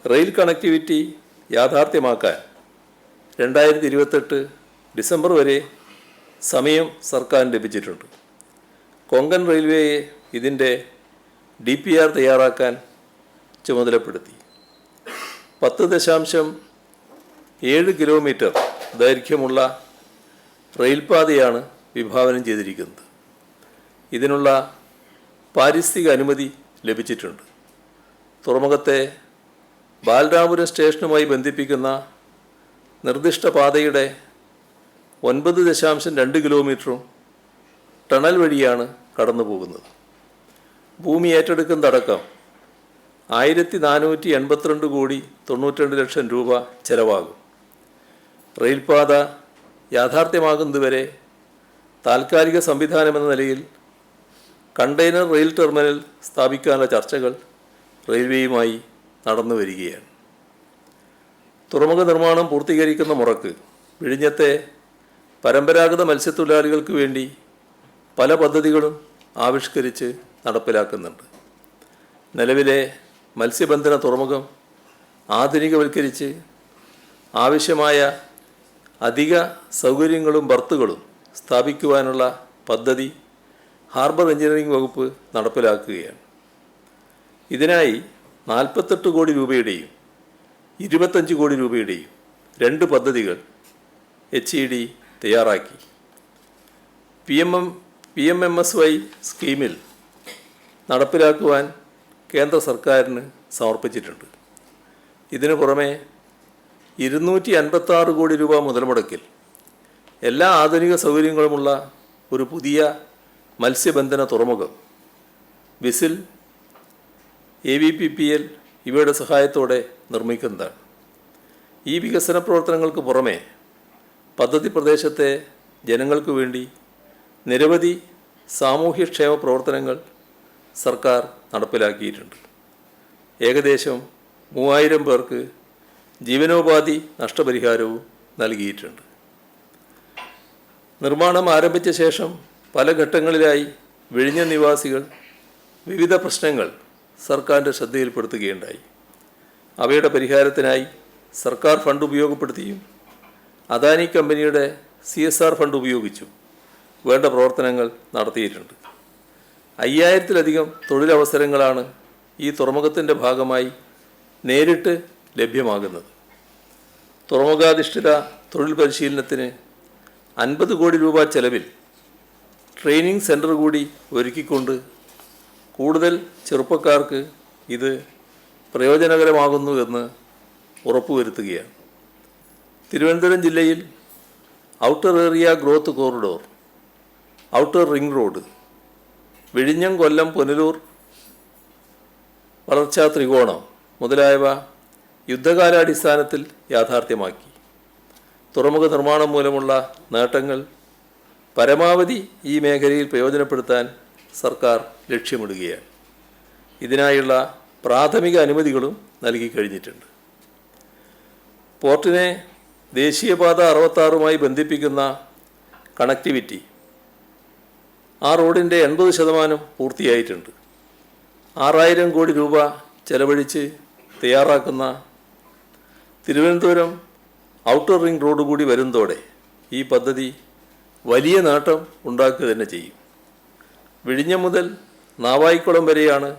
Rail connectivity യാഥാർത്ഥ്യമാക്കാൻ 2028 December വരെ സമയം സർക്കാരിന് ലഭിച്ചിട്ടുണ്ട്. കൊങ്കൺ റെയിൽവേയെ ഇതിൻ്റെ DPR തയ്യാറാക്കാൻ ചുമതലപ്പെടുത്തി. 10.7 കിലോമീറ്റർ ദൈർഘ്യമുള്ള റെയിൽപാതയാണ് വിഭാവനം ചെയ്തിരിക്കുന്നത്. ഇതിനുള്ള പാരിസ്ഥിതിക അനുമതി ലഭിച്ചിട്ടുണ്ട്. തുറമുഖത്തെ ബാലരാമപുരം സ്റ്റേഷനുമായി ബന്ധിപ്പിക്കുന്ന നിർദ്ദിഷ്ട പാതയുടെ 9.2 കിലോമീറ്ററും ടണൽ വഴിയാണ് കടന്നു പോകുന്നത്. ഭൂമി ഏറ്റെടുക്കുന്നതടക്കം 1482 കോടി 92 ലക്ഷം രൂപ ചെലവാകും. റെയിൽപാത യാഥാർത്ഥ്യമാകുന്നതുവരെ താൽക്കാലിക സംവിധാനമെന്ന നിലയിൽ കണ്ടെയ്നർ റെയിൽ ടെർമിനൽ സ്ഥാപിക്കാനുള്ള ചർച്ചകൾ റെയിൽവേയുമായി നടന്നു വരികയാണ്. തുറമുഖ നിർമ്മാണം പൂർത്തീകരിക്കുന്ന മുറക്ക് വിഴിഞ്ഞത്തെ പരമ്പരാഗത മത്സ്യത്തൊഴിലാളികൾക്ക് വേണ്ടി പല പദ്ധതികളും ആവിഷ്കരിച്ച് നടപ്പിലാക്കുന്നുണ്ട്. നിലവിലെ മത്സ്യബന്ധന തുറമുഖം ആധുനികവൽക്കരിച്ച് ആവശ്യമായ അധിക സൗകര്യങ്ങളും ബർത്തുകളും സ്ഥാപിക്കുവാനുള്ള പദ്ധതി ഹാർബർ എഞ്ചിനീയറിംഗ് വകുപ്പ് നടപ്പിലാക്കുകയാണ്. ഇതിനായി 48 കോടി രൂപയുടെയും 25 കോടി രൂപയുടെയും 2 പദ്ധതികൾ HED തയ്യാറാക്കി. PMMSY സ്കീമിൽ നടപ്പിലാക്കുവാൻ കേന്ദ്ര സർക്കാരിന് സമർപ്പിച്ചിട്ടുണ്ട്. ഇതിനു പുറമെ 256 കോടി രൂപ മുതൽ മുടക്കിൽ എല്ലാ ആധുനിക സൗകര്യങ്ങളുമുള്ള ഒരു പുതിയ മത്സ്യബന്ധന തുറമുഖം വിസിൽ, AVPPL ഇവയുടെ സഹായത്തോടെ നിർമ്മിക്കുന്നതാണ്. ഈ വികസന പ്രവർത്തനങ്ങൾക്ക് പുറമെ പദ്ധതി പ്രദേശത്തെ ജനങ്ങൾക്ക് വേണ്ടി നിരവധി സാമൂഹ്യക്ഷേമ പ്രവർത്തനങ്ങൾ സർക്കാർ നടപ്പിലാക്കിയിട്ടുണ്ട്. ഏകദേശം 3000 പേർക്ക് ജീവനോപാധി നഷ്ടപരിഹാരവും നൽകിയിട്ടുണ്ട്. നിർമ്മാണം ആരംഭിച്ച ശേഷം പല ഘട്ടങ്ങളിലായി വിഴിഞ്ഞ നിവാസികൾ വിവിധ പ്രശ്നങ്ങൾ സർക്കാരിൻ്റെ ശ്രദ്ധയിൽപ്പെടുത്തുകയുണ്ടായി. അവയുടെ പരിഹാരത്തിനായി സർക്കാർ ഫണ്ട് ഉപയോഗപ്പെടുത്തിയും അദാനി കമ്പനിയുടെ CSR ഫണ്ട് ഉപയോഗിച്ചും വേണ്ട പ്രവർത്തനങ്ങൾ നടത്തിയിട്ടുണ്ട്. 5000-ലധികം തൊഴിലവസരങ്ങളാണ് ഈ തുറമുഖത്തിൻ്റെ ഭാഗമായി നേരിട്ട് ലഭ്യമാകുന്നത്. തുറമുഖാധിഷ്ഠിത തൊഴിൽ പരിശീലനത്തിന് 50 കോടി രൂപ ചെലവിൽ ട്രെയിനിങ് സെൻറ്റർ കൂടി ഒരുക്കിക്കൊണ്ട് കൂടുതൽ ചെറുപ്പക്കാർക്ക് ഇത് പ്രയോജനകരമാകുന്നുവെന്ന് ഉറപ്പുവരുത്തുകയാണ്. തിരുവനന്തപുരം ജില്ലയിൽ outer area growth corridor, outer ring road, വിഴിഞ്ഞം, കൊല്ലം, പുനലൂർ വളർച്ചാ ത്രികോണം മുതലായവ യുദ്ധകാലാടിസ്ഥാനത്തിൽ യാഥാർത്ഥ്യമാക്കി. തുറമുഖ നിർമ്മാണം മൂലമുള്ള നേട്ടങ്ങൾ പരമാവധി ഈ മേഖലയിൽ പ്രയോജനപ്പെടുത്താൻ സർക്കാർ ലക്ഷ്യമിടുകയാണ്. ഇതിനായുള്ള പ്രാഥമിക അനുമതികളും നൽകി കഴിഞ്ഞിട്ടുണ്ട്. പോർട്ടിനെ ദേശീയപാത 66മായി ബന്ധിപ്പിക്കുന്ന കണക്ടിവിറ്റി ആ റോഡിൻ്റെ 80% പൂർത്തിയായിട്ടുണ്ട്. 6000 കോടി രൂപ ചെലവഴിച്ച് തയ്യാറാക്കുന്ന തിരുവനന്തപുരം ഔട്ടർ റിംഗ് റോഡ് കൂടി വരുന്നതോടെ ഈ പദ്ധതി വലിയ നേട്ടം ഉണ്ടാക്കുക തന്നെ ചെയ്യും. വിഴിഞ്ഞം മുതൽ നാവായിക്കുളം വരെയാണ്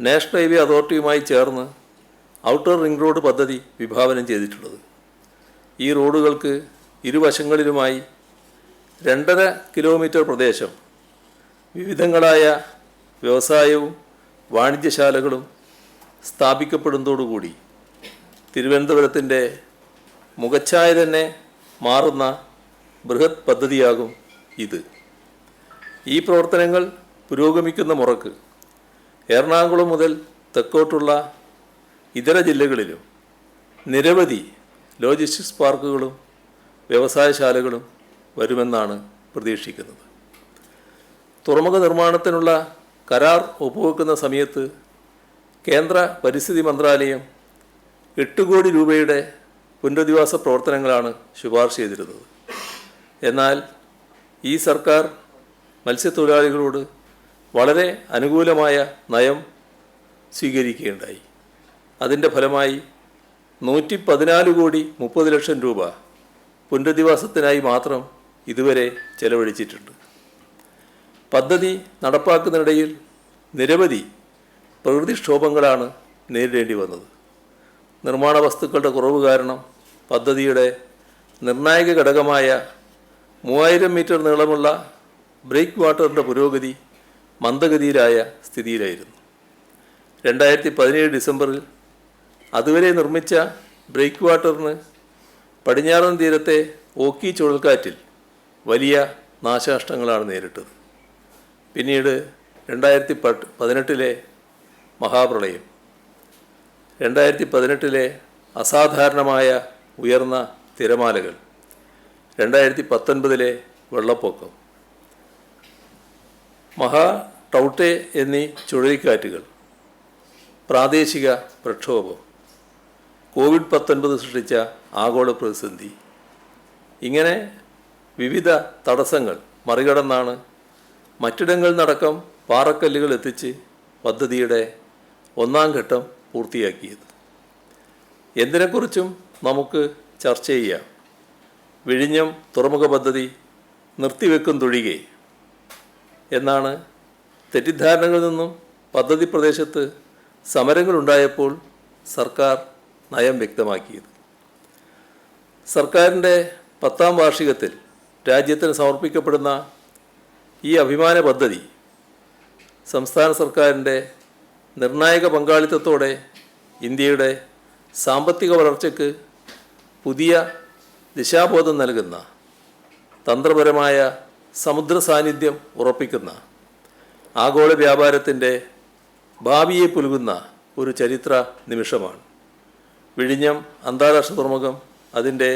നാഷണൽ ഹൈവേ അതോറിറ്റിയുമായി ചേർന്ന് ഔട്ടർ റിംഗ് റോഡ് പദ്ധതി വിഭാവനം ചെയ്തിട്ടുള്ളത്. ഈ റോഡുകൾക്ക് ഇരുവശങ്ങളിലുമായി 2.5 കിലോമീറ്റർ പ്രദേശം വിവിധങ്ങളായ വ്യവസായവും വാണിജ്യശാലകളും സ്ഥാപിക്കപ്പെടുന്നതോടുകൂടി തിരുവനന്തപുരത്തിൻ്റെ മുഖച്ഛായ തന്നെ മാറുന്ന ബൃഹത് പദ്ധതിയാകും ഇത്. ഈ പ്രവർത്തനങ്ങൾ പുരോഗമിക്കുന്ന മുറക്ക് എറണാകുളം മുതൽ തെക്കോട്ടുള്ള ഇതര ജില്ലകളിലും നിരവധി ലോജിസ്റ്റിക്സ് പാർക്കുകളും വ്യവസായശാലകളും വരുമെന്നാണ് പ്രതീക്ഷിക്കുന്നത്. തുറമുഖ നിർമ്മാണത്തിനുള്ള കരാർ ഒപ്പുവെക്കുന്ന സമയത്ത് കേന്ദ്ര പരിസ്ഥിതി മന്ത്രാലയം 8 കോടി രൂപയുടെ പുനരധിവാസ പ്രവർത്തനങ്ങളാണ് ശുപാർശ ചെയ്തിരുന്നത്. എന്നാൽ ഈ സർക്കാർ മത്സ്യത്തൊഴിലാളികളോട് വളരെ അനുകൂലമായ നയം സ്വീകരിക്കുകയുണ്ടായി. അതിൻ്റെ ഫലമായി 114,30,00,000 രൂപ പുനരധിവാസത്തിനായി മാത്രം ഇതുവരെ ചെലവഴിച്ചിട്ടുണ്ട്. പദ്ധതി നടപ്പാക്കുന്നതിനിടയിൽ നിരവധി പ്രകൃതിക്ഷോഭങ്ങളാണ് നേരിടേണ്ടി വന്നത്. നിർമ്മാണ വസ്തുക്കളുടെ കുറവ് കാരണം പദ്ധതിയുടെ നിർണായക ഘടകമായ 3000 മീറ്റർ നീളമുള്ള ബ്രേക്ക് വാട്ടറിൻ്റെ പുരോഗതി മന്ദഗതിയിലായ സ്ഥിതിയിലായിരുന്നു. 2017 ഡിസംബറിൽ അതുവരെ നിർമ്മിച്ച ബ്രേക്ക് വാട്ടറിന് പടിഞ്ഞാറൻ തീരത്തെ ഓക്കി ചുഴൽക്കാറ്റിൽ വലിയ നാശനഷ്ടങ്ങളാണ് നേരിട്ടത്. പിന്നീട് 2018 മഹാപ്രളയം, 2018 അസാധാരണമായ ഉയർന്ന തിരമാലകൾ, 2019 വെള്ളപ്പൊക്കം, ടൗട്ടെ എന്നീ ചുഴലിക്കാറ്റുകൾ, പ്രാദേശിക പ്രക്ഷോഭം, COVID-19 സൃഷ്ടിച്ച ആഗോള പ്രതിസന്ധി, ഇങ്ങനെ വിവിധ തടസ്സങ്ങൾ മറികടന്നാണ് മറ്റിടങ്ങളിൽ നടക്കം പാറക്കല്ലുകൾ എത്തിച്ച് പദ്ധതിയുടെ ഒന്നാം ഘട്ടം പൂർത്തിയാക്കിയത്. എന്തിനെക്കുറിച്ചും നമുക്ക് ചർച്ച ചെയ്യാം. വിഴിഞ്ഞം തുറമുഖ പദ്ധതി നിർത്തിവെക്കുന്നതൊഴികെ എന്നാണ് തെറ്റിദ്ധാരണകളിൽ നിന്നും പദ്ധതി പ്രദേശത്ത് സമരങ്ങളുണ്ടായപ്പോൾ സർക്കാർ നയം വ്യക്തമാക്കിയത്. സർക്കാരിൻ്റെ 10ാം വാർഷികത്തിൽ രാജ്യത്തിന് സമർപ്പിക്കപ്പെടുന്ന ഈ അഭിമാന പദ്ധതി സംസ്ഥാന സർക്കാരിൻ്റെ നിർണായക പങ്കാളിത്തത്തോടെ ഇന്ത്യയുടെ സാമ്പത്തിക വളർച്ചയ്ക്ക് പുതിയ ദിശാബോധം നൽകുന്ന, തന്ത്രപരമായ സമുദ്ര സാന്നിധ്യം ഉറപ്പിക്കുന്ന, ആഗോള വ്യാപാരത്തിൻ്റെ ഭാവിയെ പുലുകുന്ന ഒരു ചരിത്ര നിമിഷമാണ്. വിഴിഞ്ഞം അന്താരാഷ്ട്ര തുറമുഖം അതിൻ്റെ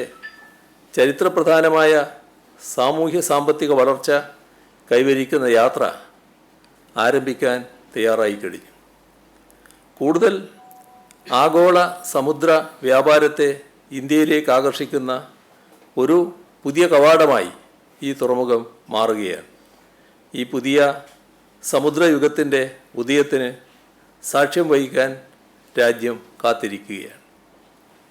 ചരിത്രപ്രധാനമായ സാമൂഹ്യ സാമ്പത്തിക വളർച്ച കൈവരിക്കുന്ന യാത്ര ആരംഭിക്കാൻ തയ്യാറായി കഴിഞ്ഞു. കൂടുതൽ ആഗോള സമുദ്ര വ്യാപാരത്തെ ഇന്ത്യയിലേക്ക് ആകർഷിക്കുന്ന ഒരു പുതിയ കവാടമായി ഈ തുറമുഖം മാറുകയാണ്. ഈ പുതിയ സമുദ്രയുഗത്തിൻ്റെ ഉദയത്തിന് സാക്ഷ്യം വഹിക്കാൻ രാജ്യം കാത്തിരിക്കുകയാണ്.